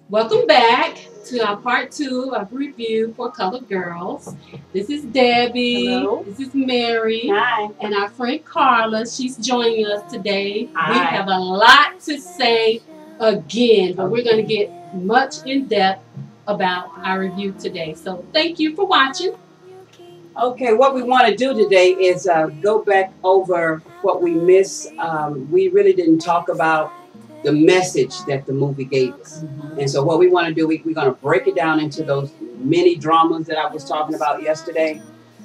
Welcome back to our part two of review for Colored Girls. This is Debbie. Hello. This is Mary. Hi. And our friend Carla. She's joining us today. Hi. We have a lot to say again, but we're going to get much in depth about our review today. So thank you for watching. Okay, what we want to do today is go back over what we missed. We really didn't talk about the message that the movie gave us. And so what we want to do, we're going to break it down into those mini dramas that I was talking about yesterday.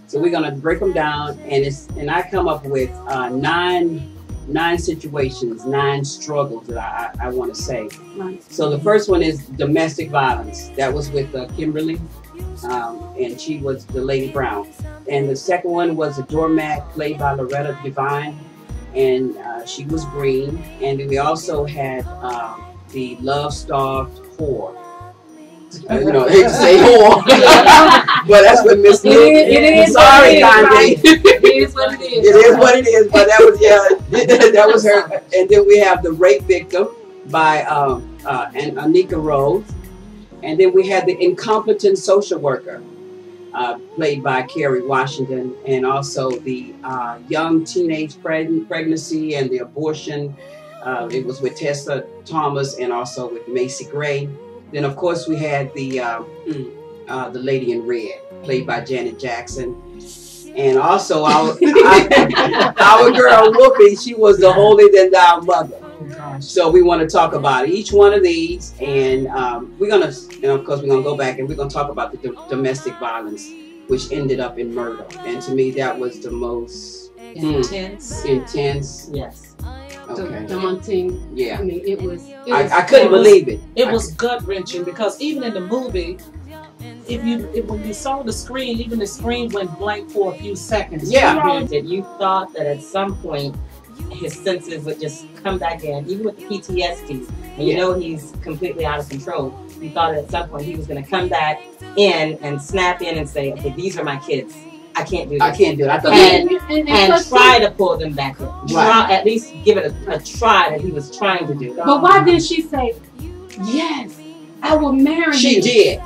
So we're going to break them down, and I come up with nine situations, 9 struggles that I want to say. Right. So the first one is domestic violence. That was with Kimberly, and she was the Lady Brown. And the second one was a doormat, played by Loretta Devine, and she was green. And then we also had the love-starved whore. I hate to say whore, but that's what Miss Luke. It is. Sorry, Kanye. It is what it is. It is what it is. But that was that was her. And then we have the rape victim by and Anika Rose, and then we had the incompetent social worker, played by Kerry Washington, and also the young teenage pregnancy and the abortion. It was with Tessa Thomas and also with Macy Gray. Then, of course, we had the Lady in Red, played by Janet Jackson. And also our girl Whoopi, she was the holier than thou mother. Oh, gosh. So we want to talk about each one of these, and we're gonna, of course, we're gonna go back and we're gonna talk about the domestic violence, which ended up in murder. And to me, that was the most Intense. Yes. Okay. Daunting. Yeah. I mean, it was I couldn't believe it. It was gut wrenching because even in the movie, when you saw the screen, even the screen went blank for a few seconds. Yeah. That you thought that at some point his senses would just come back in, even with the PTSD, and you know he's completely out of control. You thought at some point he was going to come back in and snap in and say, "Okay, these are my kids. I can't do this. I can't do it." I thought and try to pull them back in. Right. At least give it a try that he was trying to do. But why did she say, "Yes, I will marry She you"? did.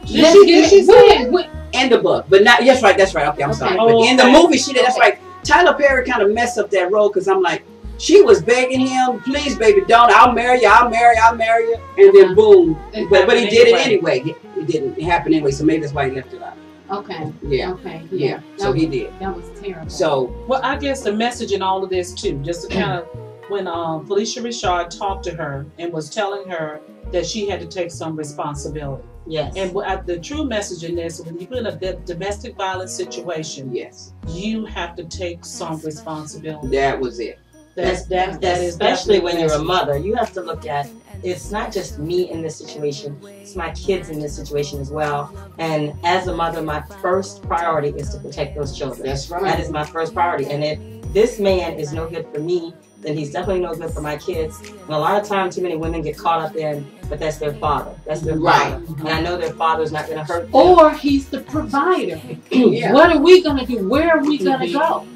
She said, In the book, but not. Yes, right. That's right. Okay, I'm sorry. But in the movie, she did. That's right. Tyler Perry kind of messed up that role because I'm like, she was begging him, "Please, baby, don't. I'll marry you. I'll marry you." And then boom. But he did it anyway. It didn't happen anyway. So maybe that's why he left it out. Okay. Yeah. Okay. Yeah. So he did. That was terrible. So. Well, I guess the message in all of this too, just to kind of when Felicia Richard talked to her and was telling her that she had to take some responsibility. Yes. And the true message in this, when you're in a domestic violence situation, Yes. you have to take some responsibility. That was it. That is Especially when you're a message. mother, you have to look at it's not just me in this situation, it's my kids in this situation as well. And as a mother, my first priority is to protect those children. That's right. That is my first priority. And if this man is no good for me, then he's definitely no good for my kids. And a lot of times, too many women get caught up in, but that's their father. That's their father. And I know their father's not going to hurt them. Or he's the provider. Yeah. What are we going to do? Where are we going to go?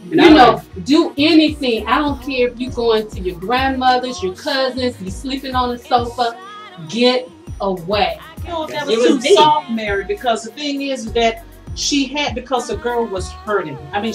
Do anything. I don't care if you're going to your grandmother's, your cousins, you're sleeping on the sofa. Get away. You know, that It was was too deep. soft, Mary, because the thing is that because the girl was hurting. I mean,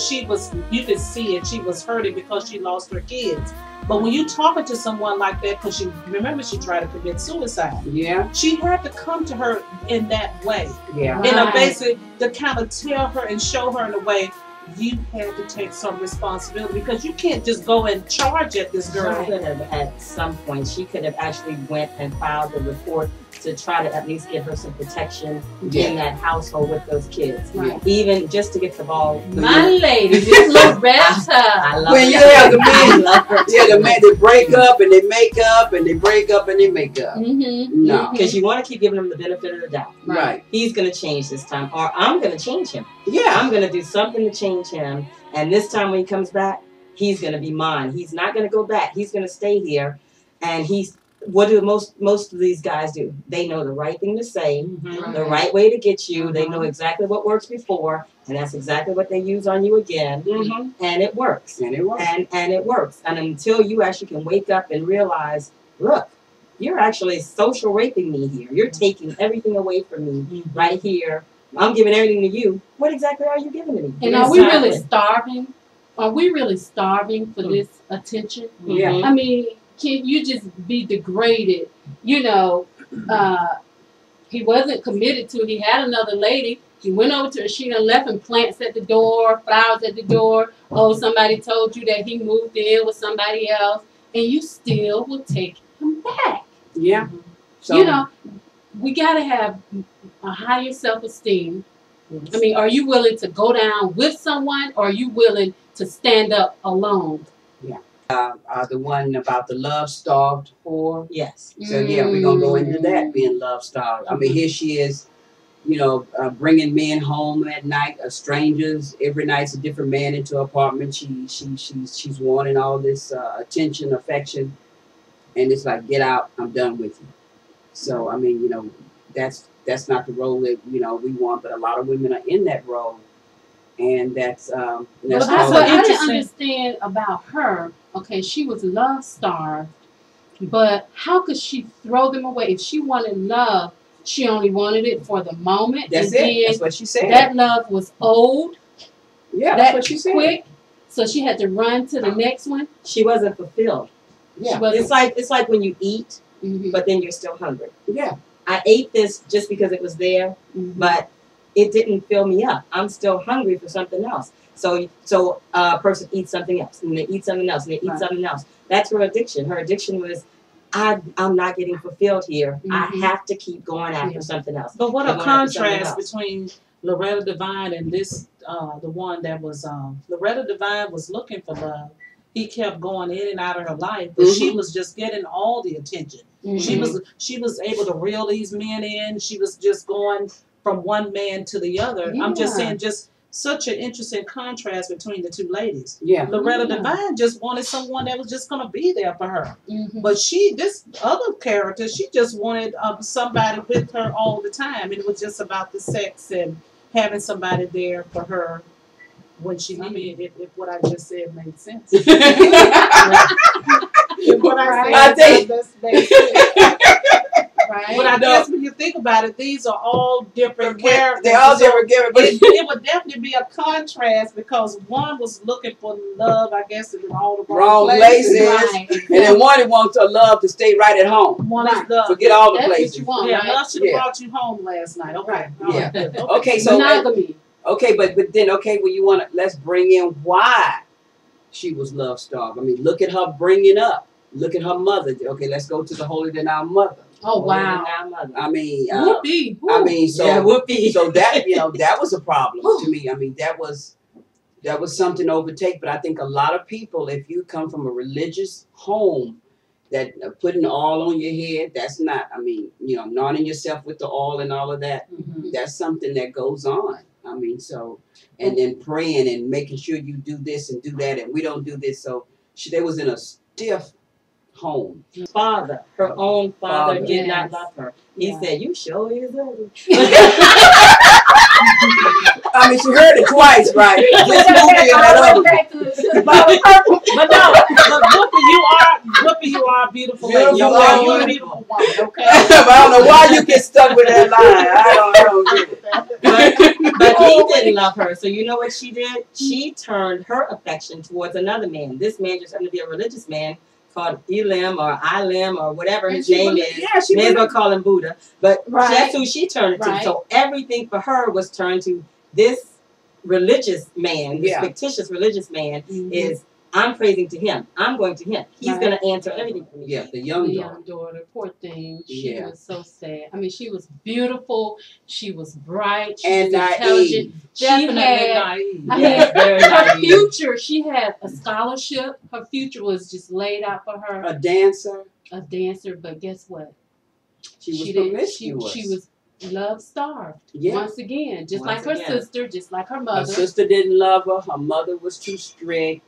you could see it, she was hurting because she lost her kids. But when you're talking to someone like that, because she tried to commit suicide. Yeah. She had to come to her in that way. Yeah. Right. In a basic, to kind of tell her and show her in a way, you had to take some responsibility because you can't just go and charge at this girl. She could have, at some point, she could have actually went and filed a report to try to at least give her some protection in that household with those kids. Right. Even just to get the ball. My lady, this Loretta. I love When her. you have the I man, love her. the man, they break up and they make up and they break up and they make up. Mm-hmm. No. Because you want to keep giving him the benefit of the doubt. Right. He's going to change this time, or I'm going to change him. Yeah. I'm going to do something to change him. And this time when he comes back, he's going to be mine. He's not going to go back. He's going to stay here. And what do most of these guys do? They know the right thing to say, the right way to get you. They know exactly what works before, and that's exactly what they use on you again. And it works. And it works. And it works. And until you actually can wake up and realize, look, you're actually social raping me here. You're taking everything away from me right here. I'm giving everything to you. What exactly are you giving to me? And are we really starving? Are we really starving for this attention? Yeah. I mean, can you just be degraded? You know, he wasn't committed to it. He had another lady. He went over to her. She done left him plants at the door, flowers at the door. Oh, somebody told you that he moved in with somebody else, and you still will take him back. Yeah. So, you know, we got to have a higher self-esteem. I mean, are you willing to go down with someone, or are you willing to stand up alone? Yeah. The one about the love-starved whore. Yes. So, yeah, we're going to go into that, being love-starved. I mean, here she is, you know, bringing men home at night, strangers. Every night's a different man into her apartment. She's wanting all this attention, affection. And it's like, get out, I'm done with you. So, I mean, you know, that's not the role that, you know, we want, but a lot of women are in that role. And that's what I didn't understand about her. Okay, she was love starved, but how could she throw them away? If she wanted love, she only wanted it for the moment. That's and it. That's what she said. That love was old. Yeah, that's what she said. Quick, so she had to run to the next one. She wasn't fulfilled. Yeah, it's like when you eat, but then you're still hungry. Yeah, I ate this just because it was there, but it didn't fill me up. I'm still hungry for something else. So a person eats something else, and they eat something else, and they eat something else. That's her addiction. Her addiction was, I'm not getting fulfilled here. I have to keep going after something else. But what a contrast between Loretta Devine and this, the one that was, Loretta Devine was looking for love. He kept going in and out of her life, but she was just getting all the attention. She was able to reel these men in. She was just going from one man to the other. I'm just saying, just such an interesting contrast between the two ladies. Yeah, Loretta Devine just wanted someone that was just going to be there for her. But this other character, she just wanted somebody with her all the time. It was just about the sex and having somebody there for her. When she, I mean, if what I just said made sense. If what I said made sense. Right. But I guess when you think about it, these are all different characters. They're all different characters. It would definitely be a contrast because one was looking for love, I guess, in all the wrong places. Right. And then one wants a love to stay right at home. One is love. Forget all the places. What you want, yeah, love should have brought you home last night. Okay. Yeah. Okay, so monogamy. Okay, but then well, you want to let's bring in why she was love starved. I mean, look at her bringing up. Look at her mother. Okay, let's go to the holier than our mother. Oh wow! I mean, whoopee. I mean, so whoopee. So that that was a problem to me. I mean, that was something to overtake. But I think a lot of people, if you come from a religious home, that putting all on your head, that's not. I mean, anointing yourself with the oil and all of that. That's something that goes on. I mean, so and then praying and making sure you do this and do that, and we don't do this. So they was in a stiff home. Her own father did not love her. He said, "You sure is ugly." I mean, she heard it twice, right? This movie and that other. But Whoopi, you are a beautiful lady. You're a beautiful woman, okay? But I don't know why you get stuck with that line. I don't know. But he didn't love her. So you know what she did? She turned her affection towards another man. This man just happened to be a religious man called Elim or Ilim or whatever his name is. Yeah, she may as well call him Buddha. But that's who she turned to. So everything for her was turned to this religious man, this fictitious religious man is, I'm praising to him. I'm going to him. He's going to answer everything for me. Yeah, the young daughter. Poor thing. She was so sad. I mean, she was beautiful. She was bright. She was intelligent. Definitely naive. I mean, her future, she had a scholarship. Her future was just laid out for her. A dancer, but guess what? She was promiscuous. She was love starved. Once again, just like her sister, just like her mother. Her sister didn't love her. Her mother was too strict.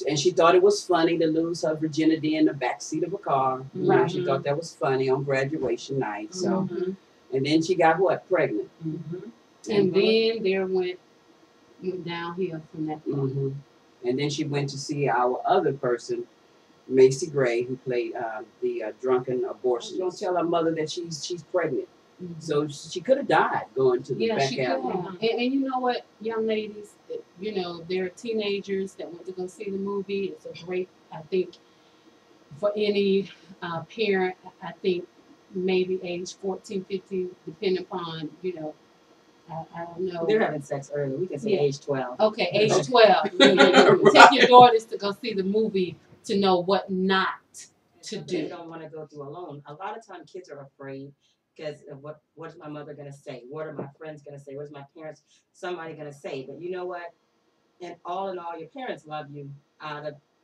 And she thought it was funny to lose her virginity in the backseat of a car. She thought that was funny on graduation night. So, and then she got pregnant. And then there went downhill from that point. And then she went to see our other person Macy Gray, who played the drunken abortion. Don't tell her mother that she's pregnant. So she could have died going to the back alley. And you know what, young ladies, you know, there are teenagers that want to go see the movie. It's a great, I think, for any parent, I think maybe age 14, 15, depending upon, you know, I don't know. They're having sex early. We can say age 12. Okay, age 12. Take your daughters to go see the movie to know what not to do. They don't want to go through alone. A lot of times kids are afraid because of what's my mother going to say? What are my friends going to say? What's my parents, somebody going to say? But you know what? In all, your parents love you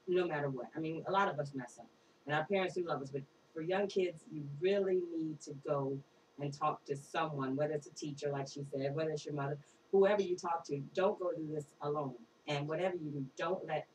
no matter what. I mean, a lot of us mess up. And our parents do love us. But for young kids, you really need to go and talk to someone, whether it's a teacher, like she said, whether it's your mother, whoever you talk to. Don't go do this alone. And whatever you do, don't let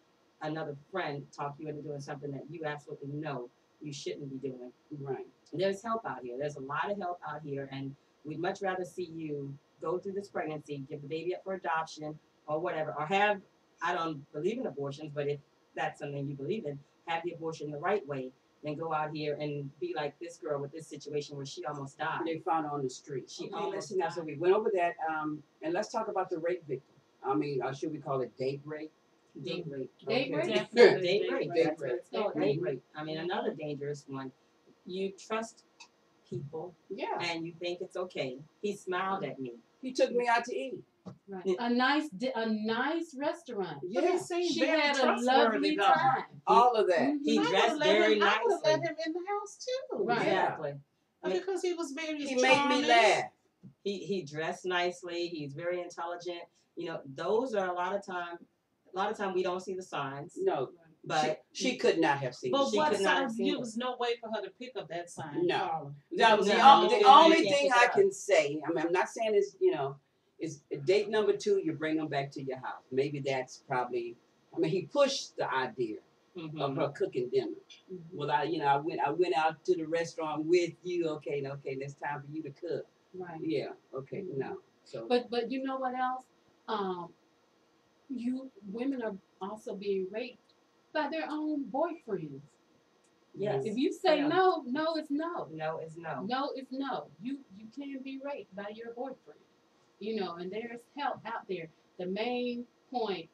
another friend talk you into doing something that you absolutely know you shouldn't be doing. Right. There's help out here. There's a lot of help out here. And we'd much rather see you go through this pregnancy, give the baby up for adoption or whatever, or have, I don't believe in abortions, but if that's something you believe in, have the abortion the right way. Then go out here and be like this girl with this situation where she almost died. They found her on the street. She almost died. So we went over that, and let's talk about the rape victim. I mean, should we call it date rape? Date rape. Date rape? Date rape. Date That's what rape. it's called, date rape. I mean, another dangerous one. You trust people, and you think it's okay. He smiled at me. He took me out to eat. Right. A nice restaurant. Yeah, she had a lovely time. All of that. He dressed very nicely. I would have let him in the house too. Right. Exactly. Because he was very He made me laugh. He dressed nicely. He's very intelligent. You know, those are a lot of time we don't see the signs. No. But she could not have seen it. But She what could not have sign? seen There was no way for her to pick up that sign. No. Carla. That was the only thing I can say. I mean, I'm not saying it's, you know, it's date number 2, you bring them back to your house. Maybe that's probably, I mean, he pushed the idea of her cooking dinner. Well, I went out to the restaurant with you. Okay, it's time for you to cook. Right. Yeah. Okay. No. So. But you know what else? Women are also being raped by their own boyfriends. Yes. If you say no, no is no. No is no. No is no. You can be raped by your boyfriend. You know, and there's help out there. The main point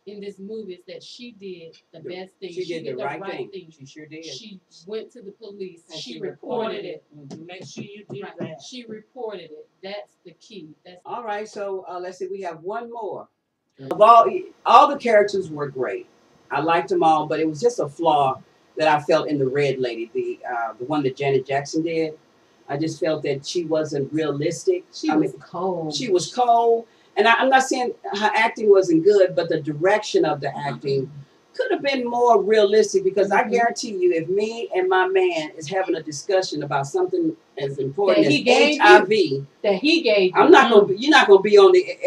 in this movie is that she did the best thing. She did the right thing. She sure did. She went to the police. And she reported it. Make sure you do Right. that. She reported it. That's the key. All right. So let's see. We have one more. Of all the characters were great. I liked them all, but it was just a flaw that I felt in the Red Lady, the one that Janet Jackson did. I just felt that she wasn't realistic. She was cold. She was cold. And I'm not saying her acting wasn't good, but the direction of the acting could have been more realistic, because I guarantee you, if me and my man is having a discussion about something as important as HIV, I'm not gonna. You're not gonna be on the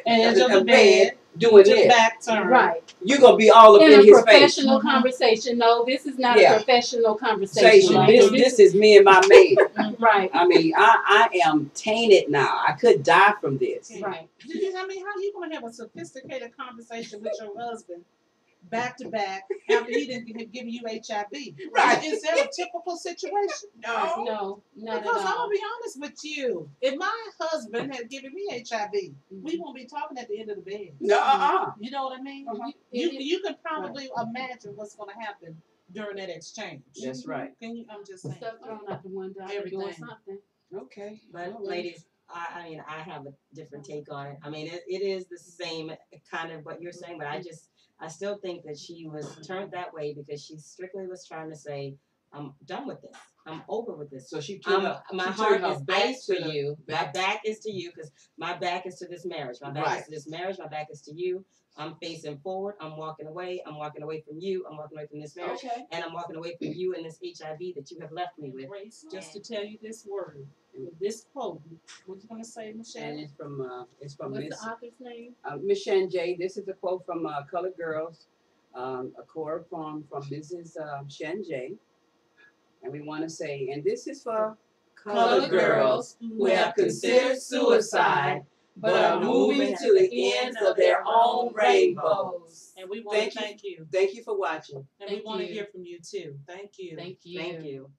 edge of the bed doing this. Back turn. Right. You're gonna be all up in his face. In a professional conversation. No, this is not a professional conversation. This is me and my man. Right. I mean, I am tainted now. I could die from this. Right. I mean, how are you gonna have a sophisticated conversation with your husband back to back after he didn't give you HIV? Right. Is there a typical situation? No, not because at I'm all. gonna be honest with you. If my husband had given me HIV, we won't be talking at the end of the bed. No. You know what I mean? You can probably imagine what's gonna happen during that exchange. That's right. Can you? I'm just saying. Stuff thrown out the window. Everything. Doing something. Okay. But ladies, I mean, I have a different take on it. I mean, it is the same kind of what you're saying, but I still think that she was turned that way because she strictly was trying to say, I'm done with this. I'm over with this. So she my heart is back to you. My back is to you, because my back is to this marriage. My back is to this marriage. My back is to you. I'm facing forward. I'm walking away. I'm walking away from you. I'm walking away from this marriage. Okay. And I'm walking away from you and this HIV that you have left me with. Grace, just to tell you this word, this quote. What you gonna say, Michelle? And it's from What's Miss the author's name? Miss Shanjay. This is a quote from Colored Girls, a quote from Mrs. Shanjay. And we want to say, and this is for Colored girls who have considered suicide but are moving to the ends of their own rainbows. And we want to thank you. Thank you for watching. And we want to hear from you too. Thank you. Thank you. Thank you.